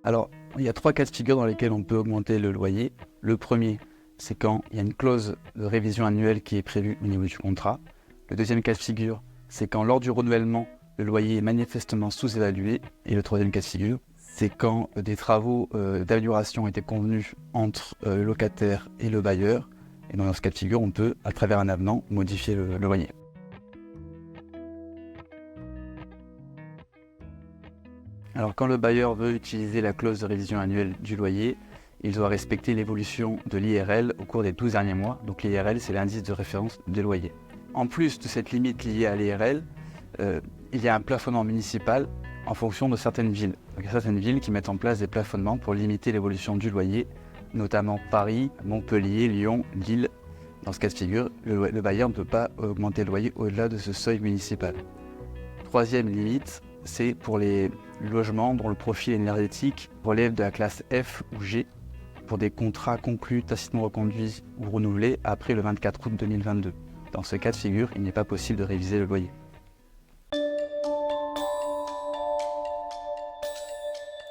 Alors, il y a 3 cas de figure dans lesquels on peut augmenter le loyer. Le premier, c'est quand il y a une clause de révision annuelle qui est prévue au niveau du contrat. Le deuxième cas de figure, c'est quand lors du renouvellement, le loyer est manifestement sous-évalué. Et le troisième cas de figure, c'est quand des travaux d'amélioration ont été convenus entre le locataire et le bailleur. Et dans ce cas de figure, on peut, à travers un avenant, modifier le loyer. Alors quand le bailleur veut utiliser la clause de révision annuelle du loyer, il doit respecter l'évolution de l'IRL au cours des 12 derniers mois. Donc l'IRL, c'est l'indice de référence des loyers. En plus de cette limite liée à l'IRL, il y a un plafonnement municipal en fonction de certaines villes. Donc, il y a certaines villes qui mettent en place des plafonnements pour limiter l'évolution du loyer, notamment Paris, Montpellier, Lyon, Lille. Dans ce cas de figure, le bailleur ne peut pas augmenter le loyer au-delà de ce seuil municipal. Troisième limite, c'est pour les logements dont le profil énergétique relève de la classe F ou G pour des contrats conclus, tacitement reconduits ou renouvelés après le 24 août 2022. Dans ce cas de figure, il n'est pas possible de réviser le loyer.